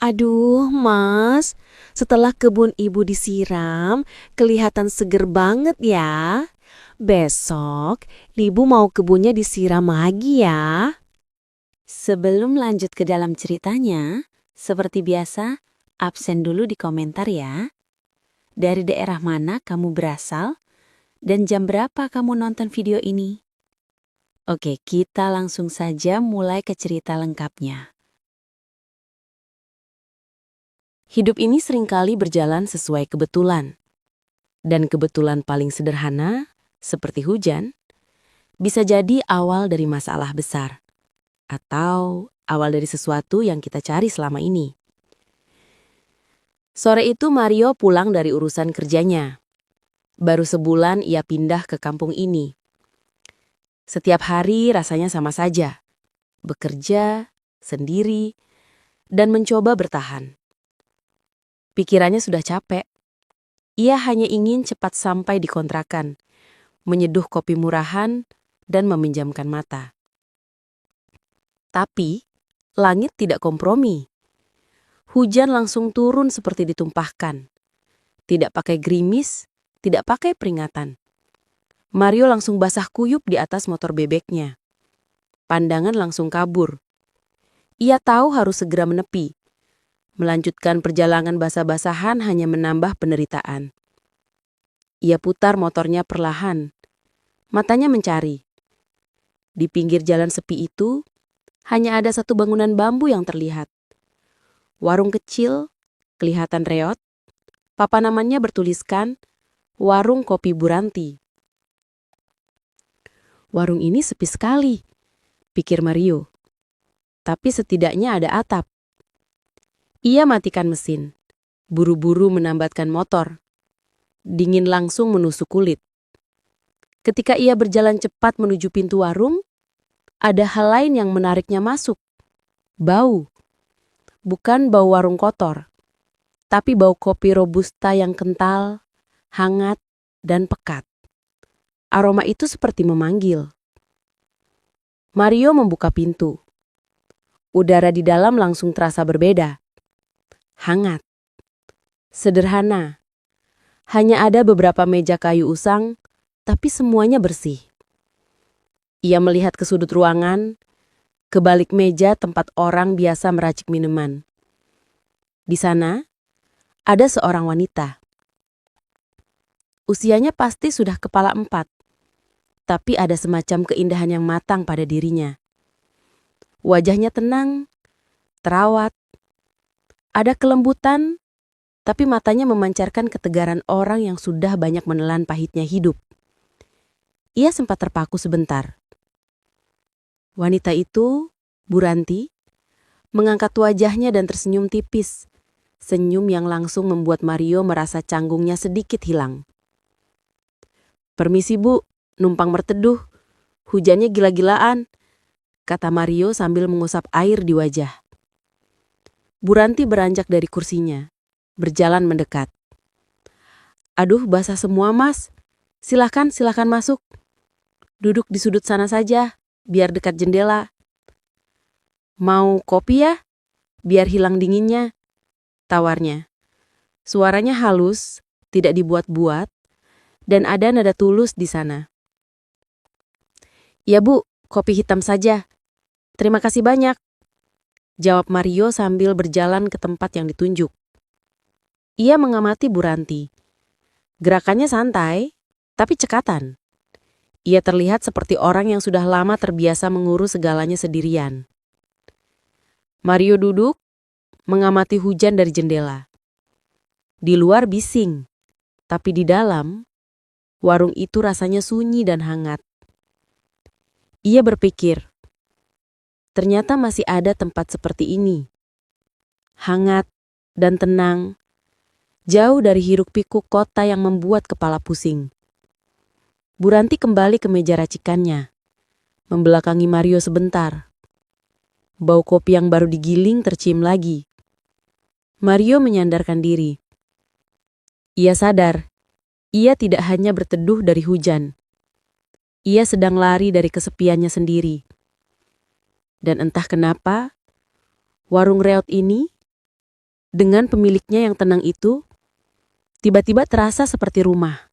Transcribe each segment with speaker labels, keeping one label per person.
Speaker 1: Aduh, Mas, setelah kebun ibu disiram, kelihatan seger banget ya. Besok, ibu mau kebunnya disiram lagi ya.
Speaker 2: Sebelum lanjut ke dalam ceritanya, seperti biasa, absen dulu di komentar ya. Dari daerah mana kamu berasal dan jam berapa kamu nonton video ini? Oke, kita langsung saja mulai ke cerita lengkapnya. Hidup ini seringkali berjalan sesuai kebetulan. Dan kebetulan paling sederhana, seperti hujan, bisa jadi awal dari masalah besar. Atau awal dari sesuatu yang kita cari selama ini. Sore itu Mario pulang dari urusan kerjanya. Baru sebulan ia pindah ke kampung ini. Setiap hari rasanya sama saja. Bekerja, sendiri, dan mencoba bertahan. Pikirannya sudah capek. Ia hanya ingin cepat sampai di kontrakan, menyeduh kopi murahan, dan meminjamkan mata. Tapi, langit tidak kompromi. Hujan langsung turun seperti ditumpahkan. Tidak pakai gerimis, tidak pakai peringatan. Mario langsung basah kuyup di atas motor bebeknya. Pandangan langsung kabur. Ia tahu harus segera menepi. Melanjutkan perjalanan basah-basahan hanya menambah penderitaan. Ia putar motornya perlahan. Matanya mencari. Di pinggir jalan sepi itu, hanya ada satu bangunan bambu yang terlihat. Warung kecil, kelihatan reot. Papan namanya bertuliskan, Warung Kopi Buranti. Warung ini sepi sekali, pikir Mario. Tapi setidaknya ada atap. Ia matikan mesin. Buru-buru menambatkan motor. Dingin langsung menusuk kulit. Ketika ia berjalan cepat menuju pintu warung, ada hal lain yang menariknya masuk. Bau. Bukan bau warung kotor, tapi bau kopi robusta yang kental, hangat, dan pekat. Aroma itu seperti memanggil. Mario membuka pintu. Udara di dalam langsung terasa berbeda. Hangat. Sederhana. Hanya ada beberapa meja kayu usang, tapi semuanya bersih. Ia melihat ke sudut ruangan, ke balik meja tempat orang biasa meracik minuman. Di sana, ada seorang wanita. Usianya pasti sudah kepala 4, tapi ada semacam keindahan yang matang pada dirinya. Wajahnya tenang, terawat, ada kelembutan, tapi matanya memancarkan ketegaran orang yang sudah banyak menelan pahitnya hidup. Ia sempat terpaku sebentar. Wanita itu, Buranti, mengangkat wajahnya dan tersenyum tipis. Senyum yang langsung membuat Mario merasa canggungnya sedikit hilang. "Permisi Bu, numpang berteduh. Hujannya gila-gilaan," kata Mario sambil mengusap air di wajah. Buranti beranjak dari kursinya, berjalan mendekat. "Aduh, basah semua Mas. Silakan masuk. Duduk di sudut sana saja, biar dekat jendela. Mau kopi ya? Biar hilang dinginnya," tawarnya. Suaranya halus, tidak dibuat-buat, dan ada nada tulus di sana. "Ya Bu, kopi hitam saja. Terima kasih banyak," jawab Mario sambil berjalan ke tempat yang ditunjuk. Ia mengamati Buranti. Gerakannya santai, tapi cekatan. Ia terlihat seperti orang yang sudah lama terbiasa mengurus segalanya sendirian. Mario duduk, mengamati hujan dari jendela. Di luar bising, tapi di dalam, warung itu rasanya sunyi dan hangat. Ia berpikir, ternyata masih ada tempat seperti ini. Hangat dan tenang, jauh dari hiruk-pikuk kota yang membuat kepala pusing. Buranti kembali ke meja racikannya, membelakangi Mario sebentar. Bau kopi yang baru digiling tercium lagi. Mario menyandarkan diri. Ia sadar, ia tidak hanya berteduh dari hujan. Ia sedang lari dari kesepiannya sendiri. Dan entah kenapa, warung reot ini Dengan pemiliknya yang tenang itu, tiba-tiba terasa seperti rumah.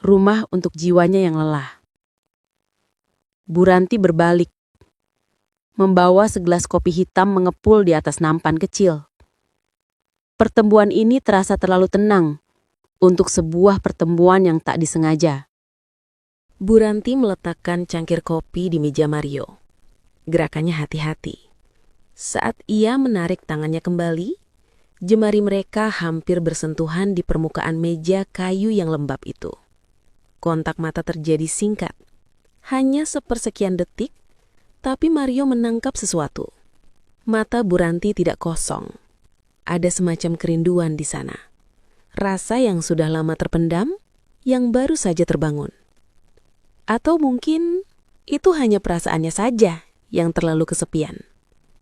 Speaker 2: Rumah untuk jiwanya yang lelah. Bu Ranti berbalik, membawa segelas kopi hitam mengepul di atas nampan kecil. Pertemuan ini terasa terlalu tenang untuk sebuah pertemuan yang tak disengaja.
Speaker 1: Bu Ranti meletakkan cangkir kopi di meja Mario. Gerakannya hati-hati. Saat ia menarik tangannya kembali, jemari mereka hampir bersentuhan di permukaan meja kayu yang lembab itu. Kontak mata terjadi singkat. Hanya sepersekian detik, tapi Mario menangkap sesuatu. Mata Bu Ranti tidak kosong. Ada semacam kerinduan di sana. Rasa yang sudah lama terpendam, yang baru saja terbangun. Atau mungkin itu hanya perasaannya saja yang terlalu kesepian.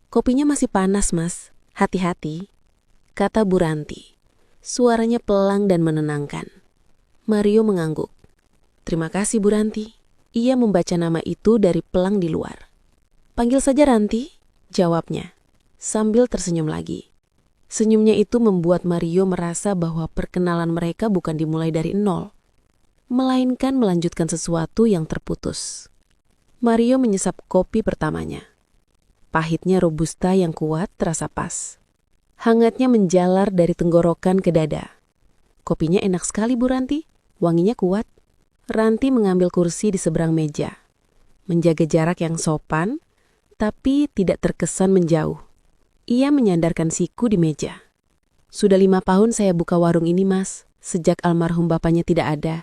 Speaker 1: Kopinya masih panas, Mas. Hati-hati, kata Bu Ranti. Suaranya pelang dan menenangkan. Mario mengangguk. Terima kasih, Bu Ranti. Ia membaca nama itu dari pelang di luar. Panggil saja Ranti, jawabnya, sambil tersenyum lagi. Senyumnya itu membuat Mario merasa bahwa perkenalan mereka bukan dimulai dari nol, melainkan melanjutkan sesuatu yang terputus. Mario menyesap kopi pertamanya. Pahitnya robusta yang kuat terasa pas. Hangatnya menjalar dari tenggorokan ke dada. Kopinya enak sekali, Bu Ranti. Wanginya kuat. Ranti mengambil kursi di seberang meja. Menjaga jarak yang sopan, tapi tidak terkesan menjauh. Ia menyandarkan siku di meja. Sudah 5 tahun saya buka warung ini, Mas. Sejak almarhum bapaknya tidak ada.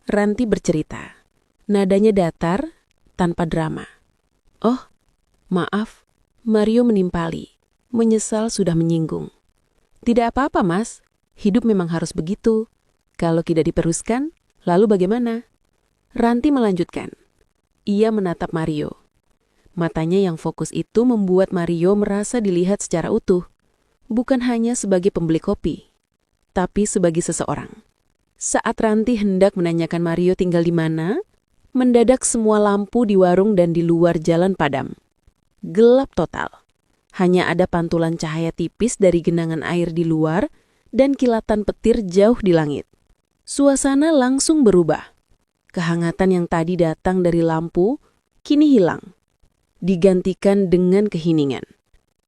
Speaker 1: Ranti bercerita. Nadanya datar, tanpa drama. Oh, maaf, Mario menimpali. Menyesal sudah menyinggung. Tidak apa-apa, Mas. Hidup memang harus begitu. Kalau tidak diteruskan, lalu bagaimana? Ranti melanjutkan. Ia menatap Mario. Matanya yang fokus itu membuat Mario merasa dilihat secara utuh. Bukan hanya sebagai pembeli kopi, tapi sebagai seseorang. Saat Ranti hendak menanyakan Mario tinggal di mana, mendadak semua lampu di warung dan di luar jalan padam. Gelap total. Hanya ada pantulan cahaya tipis dari genangan air di luar dan kilatan petir jauh di langit. Suasana langsung berubah. Kehangatan yang tadi datang dari lampu kini hilang, digantikan dengan keheningan.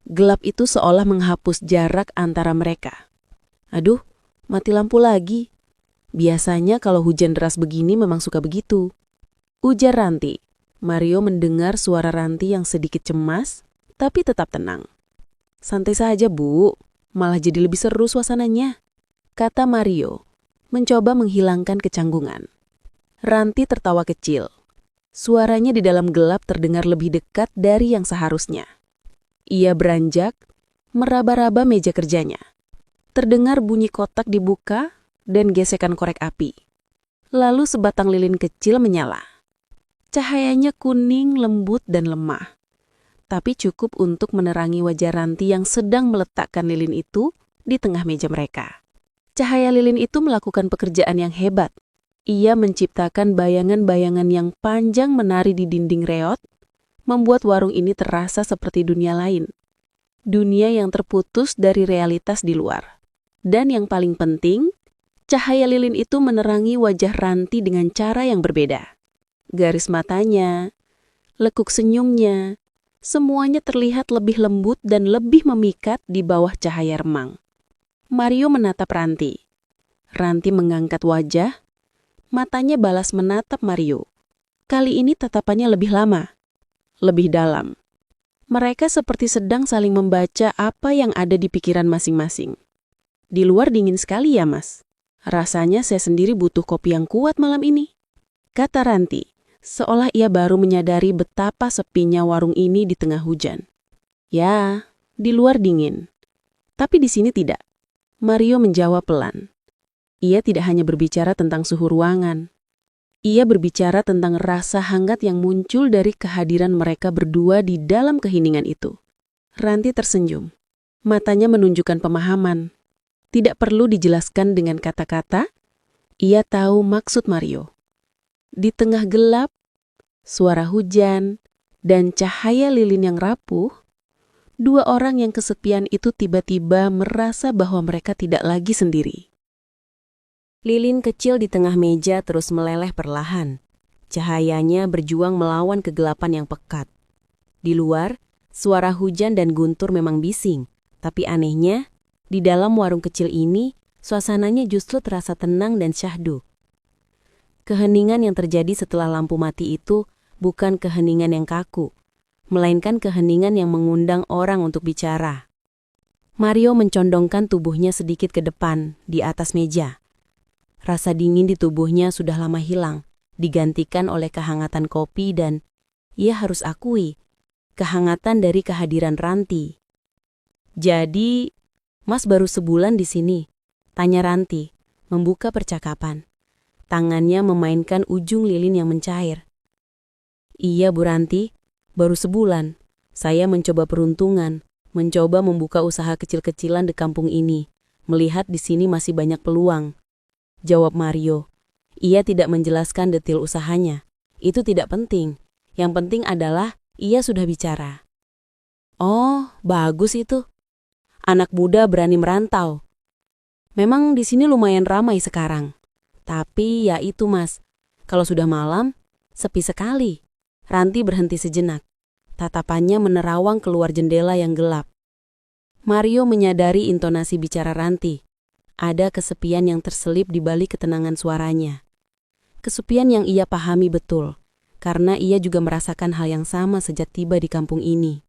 Speaker 1: Gelap itu seolah menghapus jarak antara mereka. Aduh, mati lampu lagi. Biasanya kalau hujan deras begini memang suka begitu, ujar Ranti. Mario mendengar suara Ranti yang sedikit cemas, tapi tetap tenang. Santai saja, Bu. Malah jadi lebih seru suasananya, kata Mario, mencoba menghilangkan kecanggungan. Ranti tertawa kecil. Suaranya di dalam gelap terdengar lebih dekat dari yang seharusnya. Ia beranjak, meraba-raba meja kerjanya. Terdengar bunyi kotak dibuka dan gesekan korek api. Lalu sebatang lilin kecil menyala. Cahayanya kuning, lembut, dan lemah. Tapi cukup untuk menerangi wajah Ranti yang sedang meletakkan lilin itu di tengah meja mereka. Cahaya lilin itu melakukan pekerjaan yang hebat. Ia menciptakan bayangan-bayangan yang panjang menari di dinding reot, membuat warung ini terasa seperti dunia lain. Dunia yang terputus dari realitas di luar. Dan yang paling penting, cahaya lilin itu menerangi wajah Ranti dengan cara yang berbeda. Garis matanya, lekuk senyumnya, semuanya terlihat lebih lembut dan lebih memikat di bawah cahaya remang. Mario menatap Ranti. Ranti mengangkat wajah, matanya balas menatap Mario. Kali ini tatapannya lebih lama, lebih dalam. Mereka seperti sedang saling membaca apa yang ada di pikiran masing-masing. Di luar dingin sekali ya, Mas. Rasanya saya sendiri butuh kopi yang kuat malam ini, kata Ranti, seolah ia baru menyadari betapa sepinya warung ini di tengah hujan. Ya, di luar dingin. Tapi di sini tidak. Mario menjawab pelan. Ia tidak hanya berbicara tentang suhu ruangan. Ia berbicara tentang rasa hangat yang muncul dari kehadiran mereka berdua di dalam keheningan itu. Ranti tersenyum. Matanya menunjukkan pemahaman. Tidak perlu dijelaskan dengan kata-kata. Ia tahu maksud Mario. Di tengah gelap, suara hujan, dan cahaya lilin yang rapuh,
Speaker 2: Dua orang yang kesepian itu tiba-tiba merasa bahwa mereka tidak lagi sendiri.
Speaker 1: Lilin kecil di tengah meja terus meleleh perlahan. Cahayanya berjuang melawan kegelapan yang pekat. Di luar, suara hujan dan guntur memang bising. Tapi anehnya, di dalam warung kecil ini, suasananya justru terasa tenang dan syahdu. Keheningan yang terjadi setelah lampu mati itu bukan keheningan yang kaku, melainkan keheningan yang mengundang orang untuk bicara. Mario mencondongkan tubuhnya sedikit ke depan, di atas meja. Rasa dingin di tubuhnya sudah lama hilang, digantikan oleh kehangatan kopi dan, ia harus akui, kehangatan dari kehadiran Ranti. "Jadi, Mas baru sebulan di sini?" tanya Ranti, membuka percakapan. Tangannya memainkan ujung lilin yang mencair. "Iya, Bu Ranti, baru sebulan. Saya mencoba peruntungan, mencoba membuka usaha kecil-kecilan di kampung ini, melihat di sini masih banyak peluang," jawab Mario. Ia tidak menjelaskan detail usahanya. Itu tidak penting. Yang penting adalah ia sudah bicara. "Oh, bagus itu. Anak muda berani merantau. Memang di sini lumayan ramai sekarang. Tapi ya itu Mas, kalau sudah malam, sepi sekali." Ranti berhenti sejenak. Tatapannya menerawang keluar jendela yang gelap. Mario menyadari intonasi bicara Ranti. Ada kesepian yang terselip di balik ketenangan suaranya. Kesepian yang ia pahami betul, karena ia juga merasakan hal yang sama sejak tiba di kampung ini.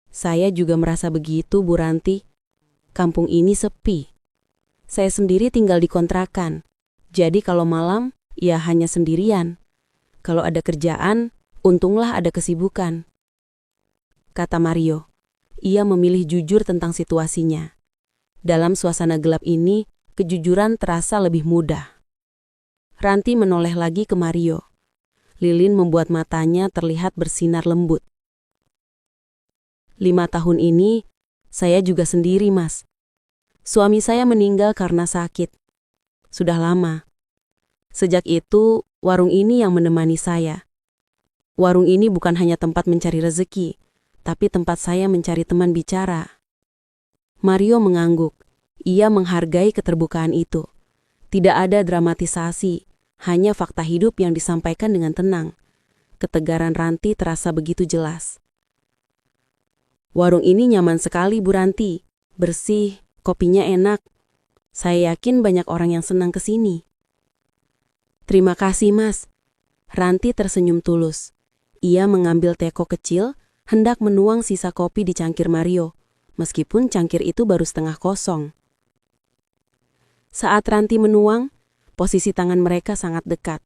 Speaker 1: "Saya juga merasa begitu, Bu Ranti. Kampung ini sepi. Saya sendiri tinggal di kontrakan. Jadi kalau malam, ya hanya sendirian. Kalau ada kerjaan, untunglah ada kesibukan," kata Mario. Ia memilih jujur tentang situasinya. Dalam suasana gelap ini, kejujuran terasa lebih mudah. Ranti menoleh lagi ke Mario. Lilin membuat matanya terlihat bersinar lembut. 5 tahun ini, saya juga sendiri, Mas. Suami saya meninggal karena sakit. Sudah lama. Sejak itu, warung ini yang menemani saya. Warung ini bukan hanya tempat mencari rezeki, tapi tempat saya mencari teman bicara. Mario mengangguk. Ia menghargai keterbukaan itu. Tidak ada dramatisasi, hanya fakta hidup yang disampaikan dengan tenang. Ketegaran Ranti terasa begitu jelas. "Warung ini nyaman sekali, Bu Ranti. Bersih, kopinya enak. Saya yakin banyak orang yang senang ke sini." "Terima kasih, Mas." Ranti tersenyum tulus. Ia mengambil teko kecil, hendak menuang sisa kopi di cangkir Mario, meskipun cangkir itu baru setengah kosong. Saat Ranti menuang, posisi tangan mereka sangat dekat.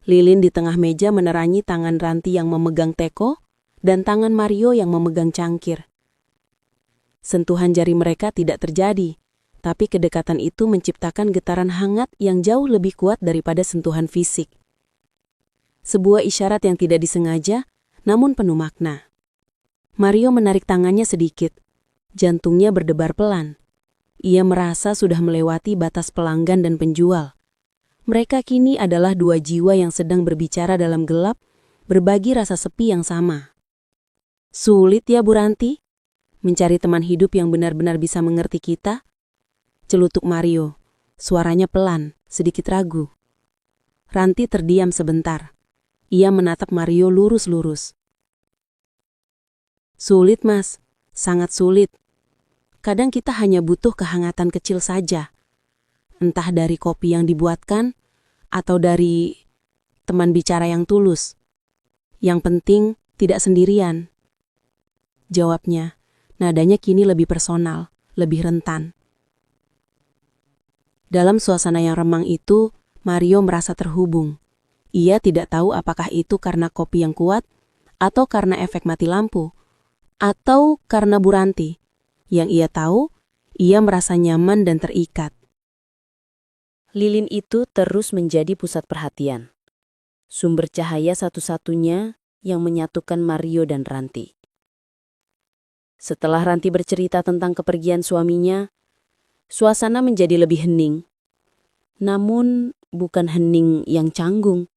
Speaker 1: Lilin di tengah meja menerangi tangan Ranti yang memegang teko dan tangan Mario yang memegang cangkir. Sentuhan jari mereka tidak terjadi, tapi kedekatan itu menciptakan getaran hangat yang jauh lebih kuat daripada sentuhan fisik. Sebuah isyarat yang tidak disengaja, namun penuh makna. Mario menarik tangannya sedikit. Jantungnya berdebar pelan. Ia merasa sudah melewati batas pelanggan dan penjual. Mereka kini adalah dua jiwa yang sedang berbicara dalam gelap, berbagi rasa sepi yang sama. "Sulit ya, Bu Ranti, mencari teman hidup yang benar-benar bisa mengerti kita?" celutuk Mario. Suaranya pelan, sedikit ragu. Ranti terdiam sebentar. Ia menatap Mario lurus-lurus. "Sulit, Mas. Sangat sulit. Kadang kita hanya butuh kehangatan kecil saja. Entah dari kopi yang dibuatkan, atau dari teman bicara yang tulus. Yang penting, tidak sendirian," jawabnya. Nadanya kini lebih personal, lebih rentan. Dalam suasana yang remang itu, Mario merasa terhubung. Ia tidak tahu apakah itu karena kopi yang kuat, atau karena efek mati lampu, atau karena Bu Ranti. Yang ia tahu, ia merasa nyaman dan terikat. Lilin itu terus menjadi pusat perhatian. Sumber cahaya satu-satunya yang menyatukan Mario dan Ranti. Setelah Ranti bercerita tentang kepergian suaminya, suasana menjadi lebih hening. Namun bukan hening yang canggung.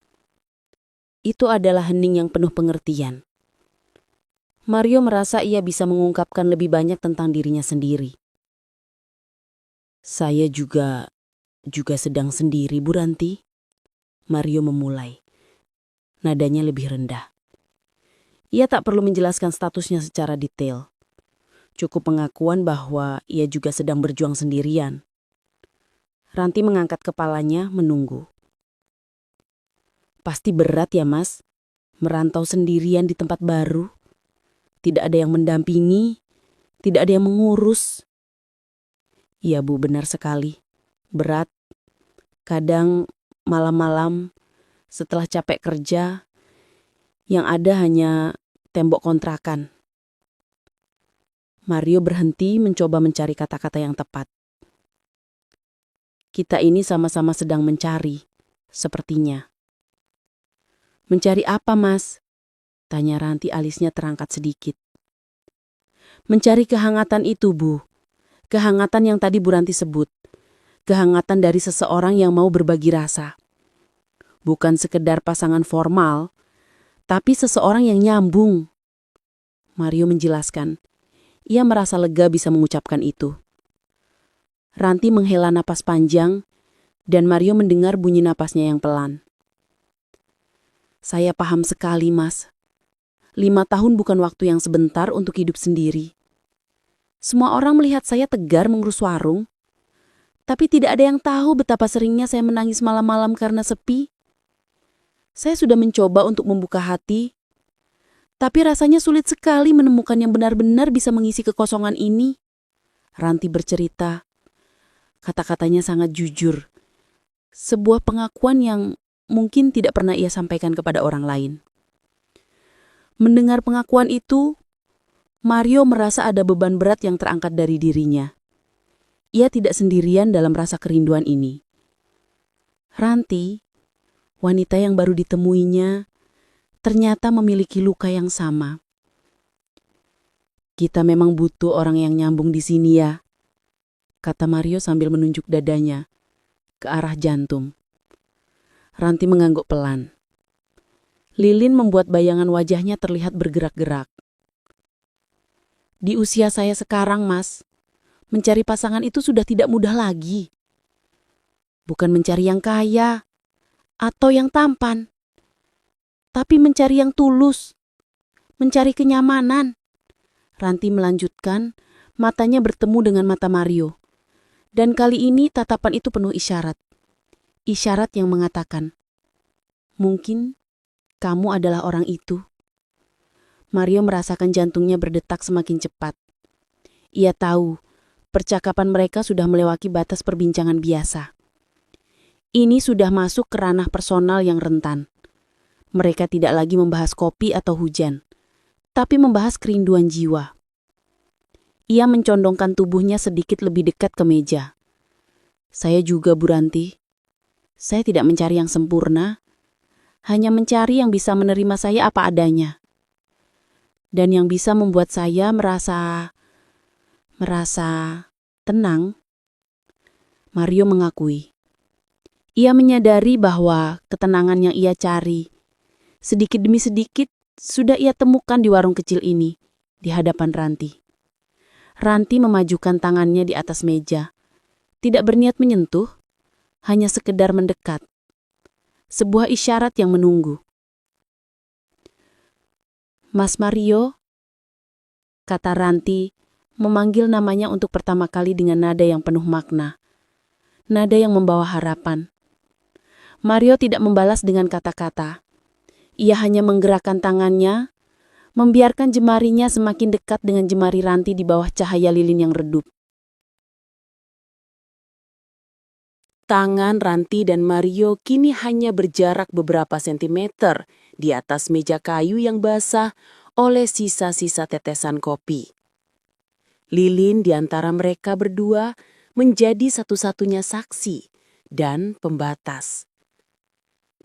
Speaker 1: Itu adalah hening yang penuh pengertian.
Speaker 2: Mario merasa ia bisa mengungkapkan lebih banyak tentang dirinya sendiri. Saya juga sedang sendiri, Bu Ranti. Mario memulai. Nadanya lebih rendah. Ia tak perlu menjelaskan statusnya secara detail. Cukup pengakuan bahwa ia juga sedang berjuang sendirian. Ranti mengangkat kepalanya menunggu. Pasti berat ya, Mas, merantau sendirian di tempat baru. Tidak ada yang mendampingi, tidak ada yang mengurus. Iya, Bu, benar sekali. Berat. Kadang malam-malam setelah capek kerja, yang ada hanya tembok kontrakan. Mario berhenti mencoba mencari kata-kata yang tepat. Kita ini sama-sama sedang mencari, sepertinya. Mencari apa, Mas? Tanya Ranti, alisnya terangkat sedikit. Mencari kehangatan itu, Bu. Kehangatan yang tadi Bu Ranti sebut. Kehangatan dari seseorang yang mau berbagi rasa. Bukan sekedar pasangan formal, tapi seseorang yang nyambung. Mario menjelaskan. Ia merasa lega bisa mengucapkan itu. Ranti menghela napas panjang, dan Mario mendengar bunyi napasnya yang pelan. Saya paham sekali, Mas. 5 tahun bukan waktu yang sebentar untuk hidup sendiri. Semua orang melihat saya tegar mengurus warung, tapi tidak ada yang tahu betapa seringnya saya menangis malam-malam karena sepi. Saya sudah mencoba untuk membuka hati, tapi rasanya sulit sekali menemukan yang benar-benar bisa mengisi kekosongan ini. Ranti bercerita. Kata-katanya sangat jujur. Sebuah pengakuan yang mungkin tidak pernah ia sampaikan kepada orang lain. Mendengar pengakuan itu, Mario merasa ada beban berat yang terangkat dari dirinya. Ia tidak sendirian dalam rasa kerinduan ini. Ranti, wanita yang baru ditemuinya, ternyata memiliki luka yang sama. Kita memang butuh orang yang nyambung di sini ya, kata Mario sambil menunjuk dadanya ke arah jantung. Ranti mengangguk pelan. Lilin membuat bayangan wajahnya terlihat bergerak-gerak. Di usia saya sekarang, Mas, mencari pasangan itu sudah tidak mudah lagi. Bukan mencari yang kaya atau yang tampan, tapi mencari yang tulus, mencari kenyamanan. Ranti melanjutkan, matanya bertemu dengan mata Mario. Dan kali ini tatapan itu penuh isyarat. Isyarat yang mengatakan, mungkin kamu adalah orang itu. Mario merasakan jantungnya berdetak semakin cepat. Ia tahu, percakapan mereka sudah melewati batas perbincangan biasa. Ini sudah masuk ke ranah personal yang rentan. Mereka tidak lagi membahas kopi atau hujan, tapi membahas kerinduan jiwa. Ia mencondongkan tubuhnya sedikit lebih dekat ke meja. Saya juga, Bu Ranti. Saya tidak mencari yang sempurna, hanya mencari yang bisa menerima saya apa adanya. Dan yang bisa membuat saya merasa tenang. Mario mengakui. Ia menyadari bahwa ketenangan yang ia cari, sedikit demi sedikit, sudah ia temukan di warung kecil ini, di hadapan Ranti. Ranti memajukan tangannya di atas meja, tidak berniat menyentuh, hanya sekedar mendekat. Sebuah isyarat yang menunggu. Mas Mario, kata Ranti, memanggil namanya untuk pertama kali dengan nada yang penuh makna. Nada yang membawa harapan. Mario tidak membalas dengan kata-kata. Ia hanya menggerakkan tangannya, membiarkan jemarinya semakin dekat dengan jemari Ranti di bawah cahaya lilin yang redup. Tangan Ranti dan Mario kini hanya berjarak beberapa sentimeter di atas meja kayu yang basah oleh sisa-sisa tetesan kopi. Lilin di antara mereka berdua menjadi satu-satunya saksi dan pembatas.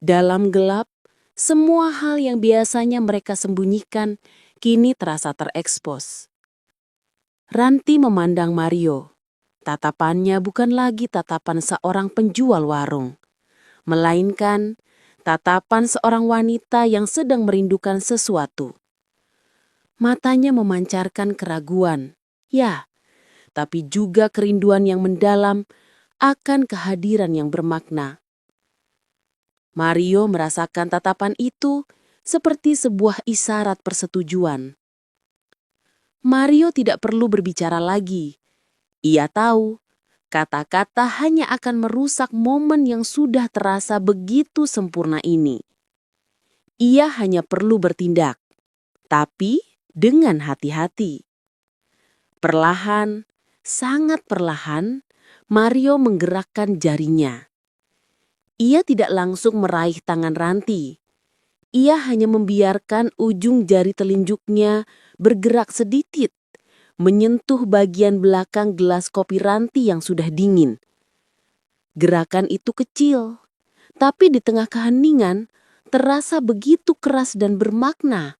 Speaker 2: Dalam gelap, semua hal yang biasanya mereka sembunyikan kini terasa terekspos. Ranti memandang Mario. Tatapannya bukan lagi tatapan seorang penjual warung, melainkan tatapan seorang wanita yang sedang merindukan sesuatu. Matanya memancarkan keraguan, ya, tapi juga kerinduan yang mendalam akan kehadiran yang bermakna. Mario merasakan tatapan itu seperti sebuah isyarat persetujuan. Mario tidak perlu berbicara lagi. Ia tahu, kata-kata hanya akan merusak momen yang sudah terasa begitu sempurna ini. Ia hanya perlu bertindak, tapi dengan hati-hati. Perlahan, sangat perlahan, Mario menggerakkan jarinya. Ia tidak langsung meraih tangan Ranti. Ia hanya membiarkan ujung jari telunjuknya bergerak sedikit, menyentuh bagian belakang gelas kopi Ranti yang sudah dingin. Gerakan itu kecil, tapi di tengah keheningan terasa begitu keras dan bermakna.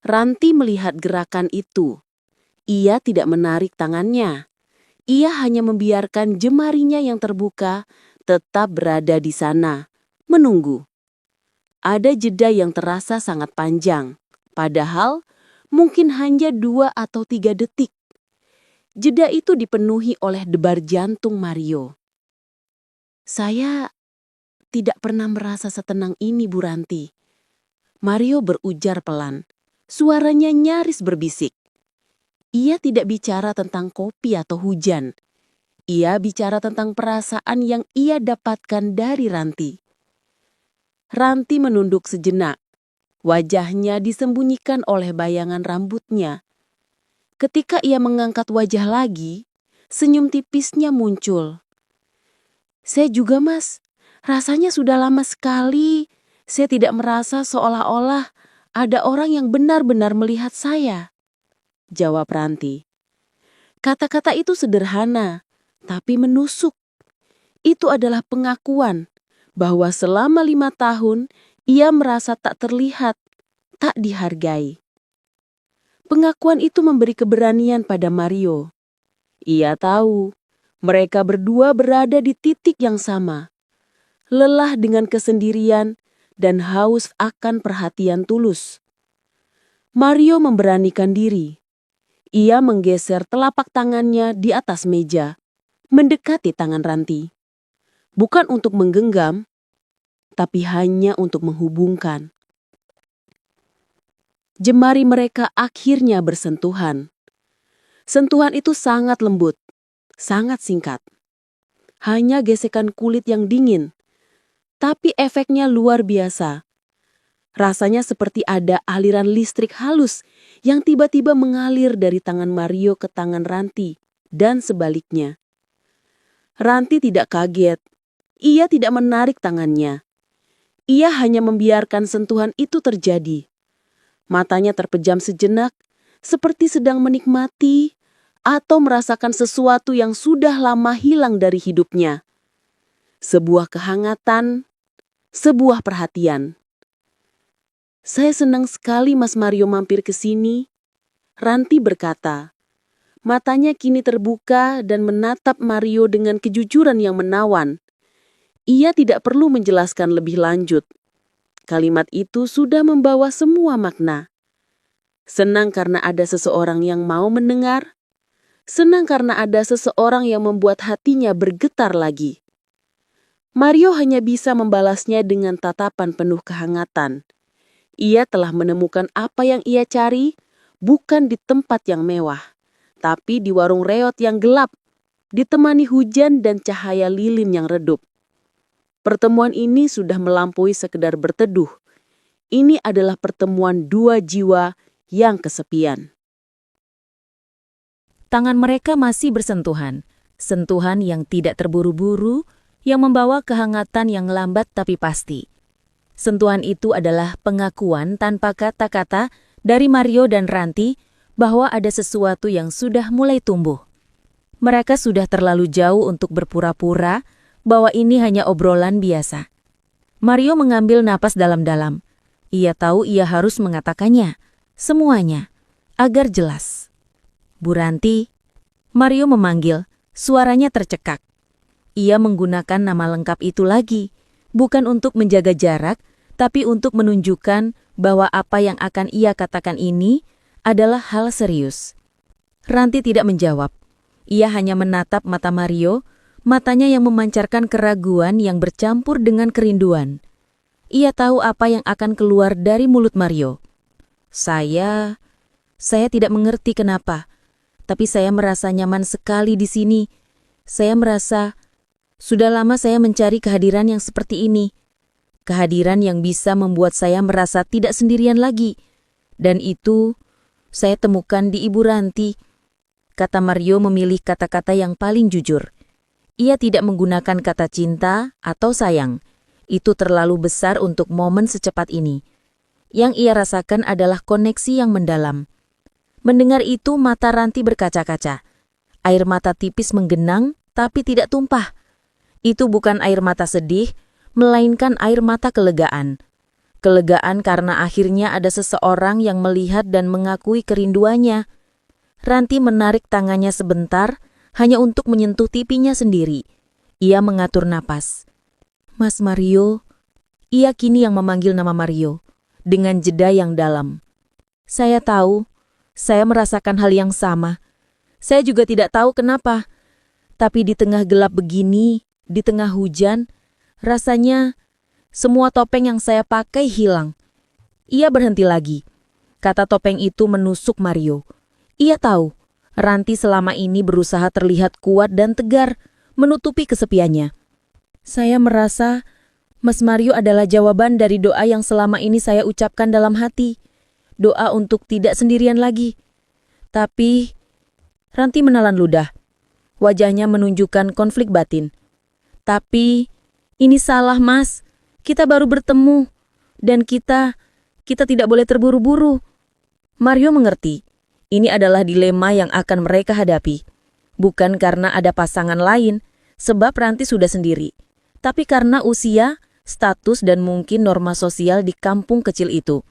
Speaker 2: Ranti melihat gerakan itu. Ia tidak menarik tangannya. Ia hanya membiarkan jemarinya yang terbuka tetap berada di sana, menunggu. Ada jeda yang terasa sangat panjang, padahal mungkin hanya 2 atau 3 detik. Jeda itu dipenuhi oleh debar jantung Mario. Saya tidak pernah merasa setenang ini, Bu Ranti. Mario berujar pelan. Suaranya nyaris berbisik. Ia tidak bicara tentang kopi atau hujan. Ia bicara tentang perasaan yang ia dapatkan dari Ranti. Ranti menunduk sejenak. Wajahnya disembunyikan oleh bayangan rambutnya. Ketika ia mengangkat wajah lagi, senyum tipisnya muncul. Saya juga, Mas. Rasanya sudah lama sekali. Saya tidak merasa seolah-olah ada orang yang benar-benar melihat saya. Jawab Ranti. Kata-kata itu sederhana, tapi menusuk. Itu adalah pengakuan bahwa selama 5 tahun ia merasa tak terlihat, tak dihargai. Pengakuan itu memberi keberanian pada Mario. Ia tahu mereka berdua berada di titik yang sama. Lelah dengan kesendirian dan haus akan perhatian tulus. Mario memberanikan diri. Ia menggeser telapak tangannya di atas meja, mendekati tangan Ranti. Bukan untuk menggenggam, tapi hanya untuk menghubungkan. Jemari mereka akhirnya bersentuhan. Sentuhan itu sangat lembut, sangat singkat. Hanya gesekan kulit yang dingin, tapi efeknya luar biasa. Rasanya seperti ada aliran listrik halus yang tiba-tiba mengalir dari tangan Mario ke tangan Ranti dan sebaliknya. Ranti tidak kaget. Ia tidak menarik tangannya. Ia hanya membiarkan sentuhan itu terjadi. Matanya terpejam sejenak, seperti sedang menikmati atau merasakan sesuatu yang sudah lama hilang dari hidupnya. Sebuah kehangatan, sebuah perhatian. Saya senang sekali Mas Mario mampir ke sini, Ranti berkata. Matanya kini terbuka dan menatap Mario dengan kejujuran yang menawan. Ia tidak perlu menjelaskan lebih lanjut. Kalimat itu sudah membawa semua makna. Senang karena ada seseorang yang mau mendengar. Senang karena ada seseorang yang membuat hatinya bergetar lagi. Mario hanya bisa membalasnya dengan tatapan penuh kehangatan. Ia telah menemukan apa yang ia cari, bukan di tempat yang mewah, tapi di warung reot yang gelap, ditemani hujan dan cahaya lilin yang redup. Pertemuan ini sudah melampaui sekedar berteduh. Ini adalah pertemuan 2 jiwa yang kesepian.
Speaker 3: Tangan mereka masih bersentuhan, sentuhan yang tidak terburu-buru, yang membawa kehangatan yang lambat tapi pasti. Sentuhan itu adalah pengakuan tanpa kata-kata dari Mario dan Ranti bahwa ada sesuatu yang sudah mulai tumbuh. Mereka sudah terlalu jauh untuk berpura-pura bahwa ini hanya obrolan biasa. Mario mengambil napas dalam-dalam. Ia tahu ia harus mengatakannya, semuanya, agar jelas. Bu Ranti, Mario memanggil, suaranya tercekak. Ia menggunakan nama lengkap itu lagi, bukan untuk menjaga jarak, tapi untuk menunjukkan bahwa apa yang akan ia katakan ini adalah hal serius. Ranti tidak menjawab. Ia hanya menatap mata Mario, matanya yang memancarkan keraguan yang bercampur dengan kerinduan. Ia tahu apa yang akan keluar dari mulut Mario. Saya tidak mengerti kenapa, tapi saya merasa nyaman sekali di sini. Saya merasa sudah lama saya mencari kehadiran yang seperti ini. Kehadiran yang bisa membuat saya merasa tidak sendirian lagi. Dan itu saya temukan di Ibu Ranti. Kata Mario memilih kata-kata yang paling jujur. Ia tidak menggunakan kata cinta atau sayang. Itu terlalu besar untuk momen secepat ini. Yang ia rasakan adalah koneksi yang mendalam. Mendengar itu mata Ranti berkaca-kaca. Air mata tipis menggenang tapi tidak tumpah. Itu bukan air mata sedih, melainkan air mata kelegaan. Kelegaan karena akhirnya ada seseorang yang melihat dan mengakui kerinduannya. Ranti menarik tangannya sebentar, hanya untuk menyentuh pipinya sendiri. Ia mengatur napas. Mas Mario, ia kini yang memanggil nama Mario, dengan jeda yang dalam. Saya tahu, saya merasakan hal yang sama. Saya juga tidak tahu kenapa. Tapi di tengah gelap begini, di tengah hujan, rasanya semua topeng yang saya pakai hilang. Ia berhenti lagi. Kata topeng itu menusuk Mario. Ia tahu, Ranti selama ini berusaha terlihat kuat dan tegar, menutupi kesepiannya. Saya merasa Mas Mario adalah jawaban dari doa yang selama ini saya ucapkan dalam hati. Doa untuk tidak sendirian lagi. Tapi, Ranti menelan ludah. Wajahnya menunjukkan konflik batin. Tapi, ini salah Mas. Kita baru bertemu. Dan kita tidak boleh terburu-buru. Mario mengerti. Ini adalah dilema yang akan mereka hadapi. Bukan karena ada pasangan lain, sebab Ranti sudah sendiri. Tapi karena usia, status dan mungkin norma sosial di kampung kecil itu.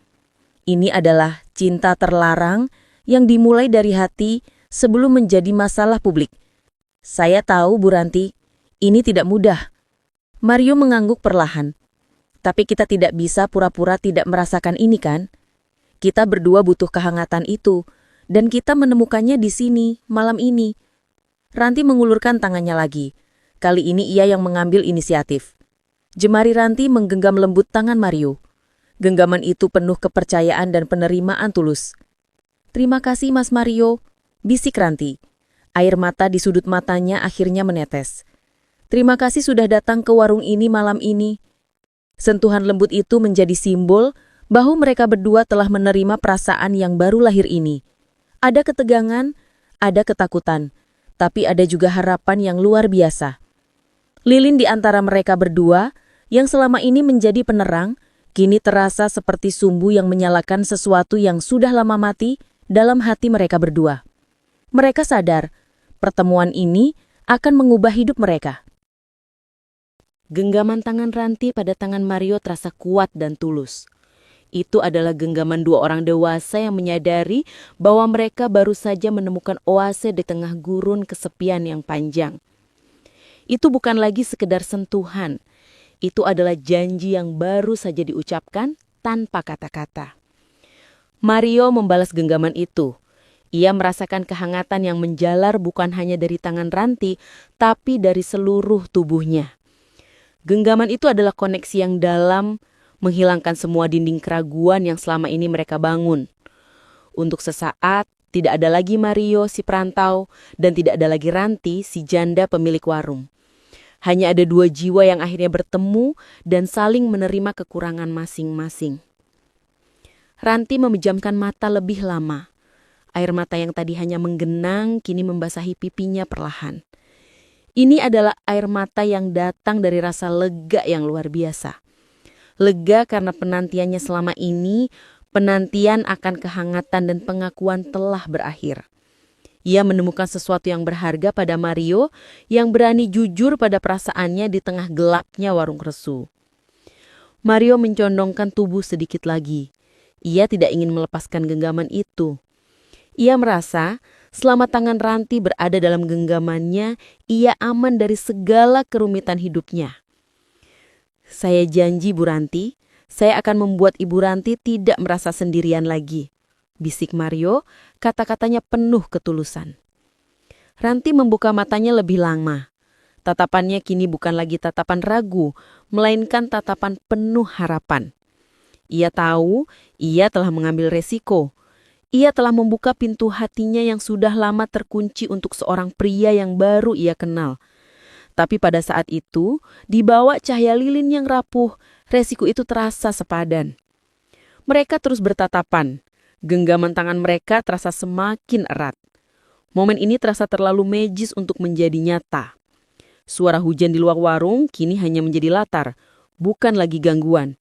Speaker 3: Ini adalah cinta terlarang yang dimulai dari hati sebelum menjadi masalah publik. Saya tahu, Bu Ranti, ini tidak mudah. Mario mengangguk perlahan. Tapi kita tidak bisa pura-pura tidak merasakan ini kan? Kita berdua butuh kehangatan itu. Dan kita menemukannya di sini, malam ini. Ranti mengulurkan tangannya lagi. Kali ini ia yang mengambil inisiatif. Jemari Ranti menggenggam lembut tangan Mario. Genggaman itu penuh kepercayaan dan penerimaan tulus. Terima kasih Mas Mario, bisik Ranti. Air mata di sudut matanya akhirnya menetes. Terima kasih sudah datang ke warung ini malam ini. Sentuhan lembut itu menjadi simbol bahwa mereka berdua telah menerima perasaan yang baru lahir ini. Ada ketegangan, ada ketakutan, tapi ada juga harapan yang luar biasa. Lilin di antara mereka berdua, yang selama ini menjadi penerang, kini terasa seperti sumbu yang menyalakan sesuatu yang sudah lama mati dalam hati mereka berdua. Mereka sadar, pertemuan ini akan mengubah hidup mereka.
Speaker 2: Genggaman tangan Ranti pada tangan Mario terasa kuat dan tulus. Itu adalah genggaman dua orang dewasa yang menyadari bahwa mereka baru saja menemukan oase di tengah gurun kesepian yang panjang. Itu bukan lagi sekedar sentuhan. Itu adalah janji yang baru saja diucapkan tanpa kata-kata. Mario membalas genggaman itu. Ia merasakan kehangatan yang menjalar bukan hanya dari tangan Ranti, tapi dari seluruh tubuhnya. Genggaman itu adalah koneksi yang dalam, menghilangkan semua dinding keraguan yang selama ini mereka bangun. Untuk sesaat, tidak ada lagi Mario si perantau dan tidak ada lagi Ranti si janda pemilik warung. Hanya ada dua jiwa yang akhirnya bertemu dan saling menerima kekurangan masing-masing. Ranti memejamkan mata lebih lama. Air mata yang tadi hanya menggenang kini membasahi pipinya perlahan. Ini adalah air mata yang datang dari rasa lega yang luar biasa. Lega karena penantiannya selama ini, penantian akan kehangatan dan pengakuan telah berakhir. Ia menemukan sesuatu yang berharga pada Mario yang berani jujur pada perasaannya di tengah gelapnya warung resu. Mario mencondongkan tubuh sedikit lagi. Ia tidak ingin melepaskan genggaman itu. Ia merasa selama tangan Ranti berada dalam genggamannya, ia aman dari segala kerumitan hidupnya. Saya janji Bu Ranti, saya akan membuat Ibu Ranti tidak merasa sendirian lagi. bisik Mario, kata-katanya penuh ketulusan. Ranti membuka matanya lebih lama. Tatapannya kini bukan lagi tatapan ragu, melainkan tatapan penuh harapan. Ia tahu ia telah mengambil resiko. Ia telah membuka pintu hatinya yang sudah lama terkunci untuk seorang pria yang baru ia kenal. Tapi pada saat itu, di bawah cahaya lilin yang rapuh, resiko itu terasa sepadan. Mereka terus bertatapan. Genggaman tangan mereka terasa semakin erat. Momen ini terasa terlalu magis untuk menjadi nyata. Suara hujan di luar warung kini hanya menjadi latar, bukan lagi gangguan.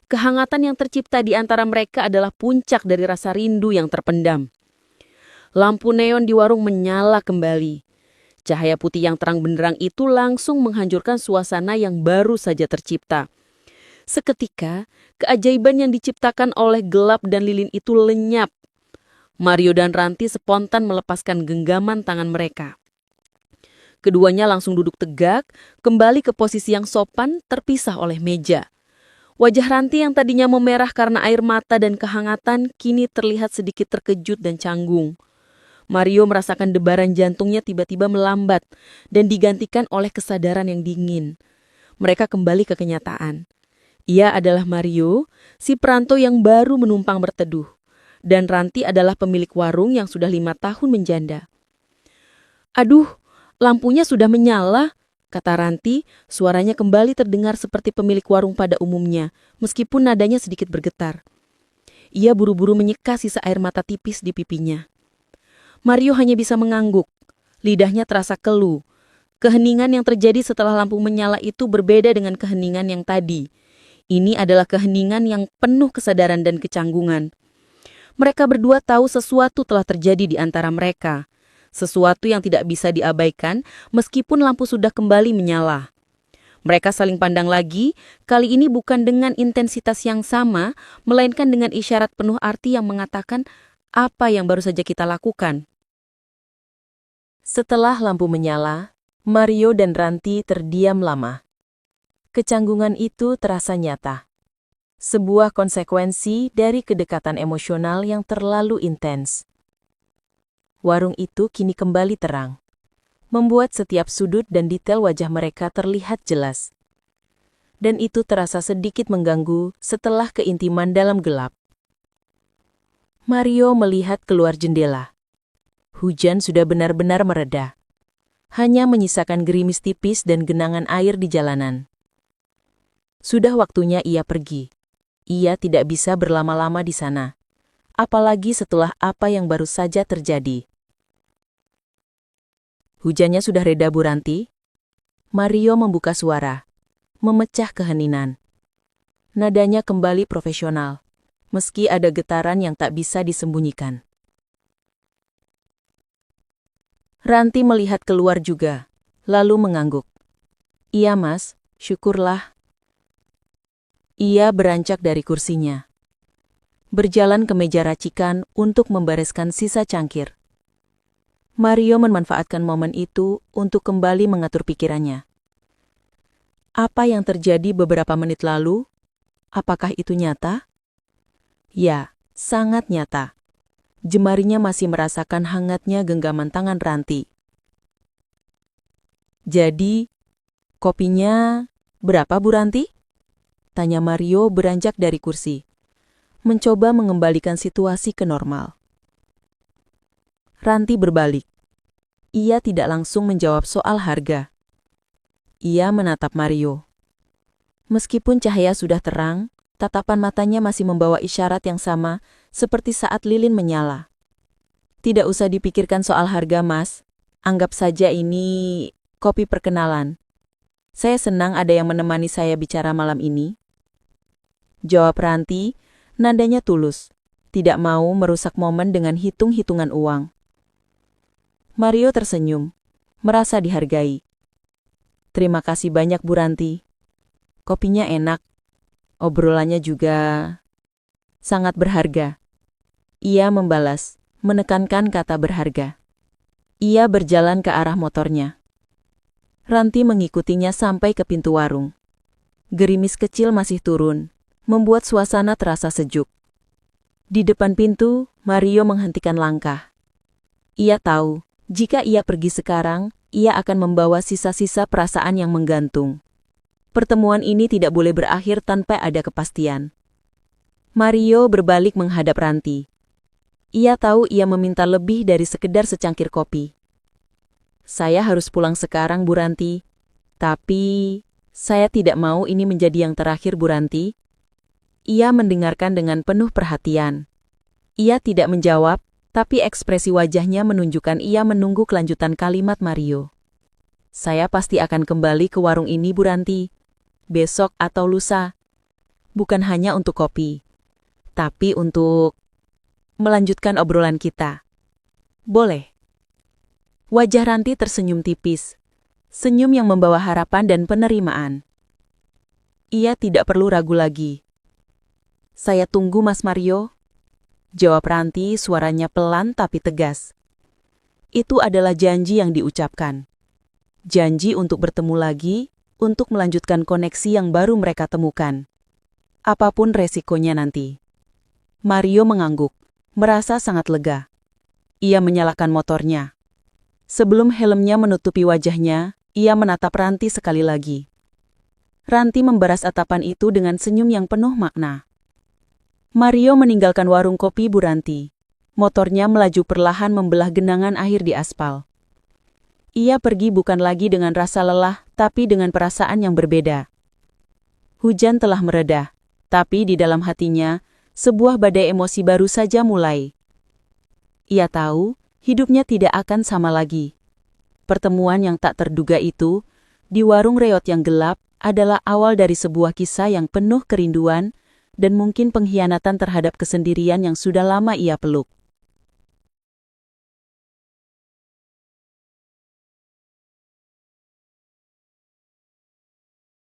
Speaker 2: Kehangatan yang tercipta di antara mereka adalah puncak dari rasa rindu yang terpendam. Lampu neon di warung menyala kembali. Cahaya putih yang terang benderang itu langsung menghancurkan suasana yang baru saja tercipta. Seketika, keajaiban yang diciptakan oleh gelap dan lilin itu lenyap. Mario dan Ranti spontan melepaskan genggaman tangan mereka. Keduanya langsung duduk tegak, kembali ke posisi yang sopan, terpisah oleh meja. Wajah Ranti yang tadinya memerah karena air mata dan kehangatan, kini terlihat sedikit terkejut dan canggung. Mario merasakan debaran jantungnya tiba-tiba melambat dan digantikan oleh kesadaran yang dingin. Mereka kembali ke kenyataan. Ia adalah Mario, si perantau yang baru menumpang berteduh. Dan Ranti adalah pemilik warung yang sudah 5 tahun menjanda. Aduh, lampunya sudah menyala, kata Ranti, suaranya kembali terdengar seperti pemilik warung pada umumnya, meskipun nadanya sedikit bergetar. Ia buru-buru menyeka sisa air mata tipis di pipinya. Mario hanya bisa mengangguk, lidahnya terasa keluh. Keheningan yang terjadi setelah lampu menyala itu berbeda dengan keheningan yang tadi. Ini adalah keheningan yang penuh kesadaran dan kecanggungan. Mereka berdua tahu sesuatu telah terjadi di antara mereka. Sesuatu yang tidak bisa diabaikan meskipun lampu sudah kembali menyala. Mereka saling pandang lagi, kali ini bukan dengan intensitas yang sama, melainkan dengan isyarat penuh arti yang mengatakan apa yang baru saja kita lakukan.
Speaker 3: Setelah lampu menyala, Mario dan Ranti terdiam lama. Kecanggungan itu terasa nyata. Sebuah konsekuensi dari kedekatan emosional yang terlalu intens. Warung itu kini kembali terang, membuat setiap sudut dan detail wajah mereka terlihat jelas. Dan itu terasa sedikit mengganggu setelah keintiman dalam gelap. Mario melihat keluar jendela. Hujan sudah benar-benar mereda. Hanya menyisakan gerimis tipis dan genangan air di jalanan. Sudah waktunya ia pergi. Ia tidak bisa berlama-lama di sana. Apalagi setelah apa yang baru saja terjadi. Hujannya sudah reda, Bu Ranti. Mario membuka suara, memecah keheningan. Nadanya kembali profesional, meski ada getaran yang tak bisa disembunyikan. Ranti melihat keluar juga, lalu mengangguk. Iya, Mas, syukurlah. Ia beranjak dari kursinya. Berjalan ke meja racikan untuk membereskan sisa cangkir. Mario memanfaatkan momen itu untuk kembali mengatur pikirannya. Apa yang terjadi beberapa menit lalu? Apakah itu nyata? Ya, sangat nyata. Jemarinya masih merasakan hangatnya genggaman tangan Ranti. Jadi, kopinya berapa, Bu Ranti? Tanya Mario beranjak dari kursi, mencoba mengembalikan situasi ke normal. Ranti berbalik. Ia tidak langsung menjawab soal harga. Ia menatap Mario. Meskipun cahaya sudah terang, tatapan matanya masih membawa isyarat yang sama seperti saat lilin menyala. Tidak usah dipikirkan soal harga, Mas. Anggap saja ini kopi perkenalan. Saya senang ada yang menemani saya bicara malam ini. Jawab Ranti, nadanya tulus. Tidak mau merusak momen dengan hitung-hitungan uang. Mario tersenyum, merasa dihargai. Terima kasih banyak, Bu Ranti. Kopinya enak. Obrolannya juga sangat berharga. Ia membalas, menekankan kata berharga. Ia berjalan ke arah motornya. Ranti mengikutinya sampai ke pintu warung. Gerimis kecil masih turun, membuat suasana terasa sejuk. Di depan pintu, Mario menghentikan langkah. Ia tahu, jika ia pergi sekarang, ia akan membawa sisa-sisa perasaan yang menggantung. Pertemuan ini tidak boleh berakhir tanpa ada kepastian. Mario berbalik menghadap Ranti. Ia tahu ia meminta lebih dari sekedar secangkir kopi. Saya harus pulang sekarang, Bu Ranti. Tapi, saya tidak mau ini menjadi yang terakhir, Bu Ranti. Ia mendengarkan dengan penuh perhatian. Ia tidak menjawab, tapi ekspresi wajahnya menunjukkan ia menunggu kelanjutan kalimat Mario. Saya pasti akan kembali ke warung ini, Bu Ranti. Besok atau lusa. Bukan hanya untuk kopi, tapi untuk melanjutkan obrolan kita. Boleh. Wajah Ranti tersenyum tipis. Senyum yang membawa harapan dan penerimaan. Ia tidak perlu ragu lagi. Saya tunggu, Mas Mario. Jawab Ranti, suaranya pelan tapi tegas. Itu adalah janji yang diucapkan. Janji untuk bertemu lagi, untuk melanjutkan koneksi yang baru mereka temukan. Apapun resikonya nanti. Mario mengangguk, merasa sangat lega. Ia menyalakan motornya. Sebelum helmnya menutupi wajahnya, ia menatap Ranti sekali lagi. Ranti membaras tatapan itu dengan senyum yang penuh makna. Mario meninggalkan warung kopi Bu Ranti. Motornya melaju perlahan membelah genangan air di aspal. Ia pergi bukan lagi dengan rasa lelah, tapi dengan perasaan yang berbeda. Hujan telah mereda, tapi di dalam hatinya, sebuah badai emosi baru saja mulai. Ia tahu, hidupnya tidak akan sama lagi. Pertemuan yang tak terduga itu, di warung reot yang gelap, adalah awal dari sebuah kisah yang penuh kerinduan, dan mungkin pengkhianatan terhadap kesendirian yang sudah lama ia peluk.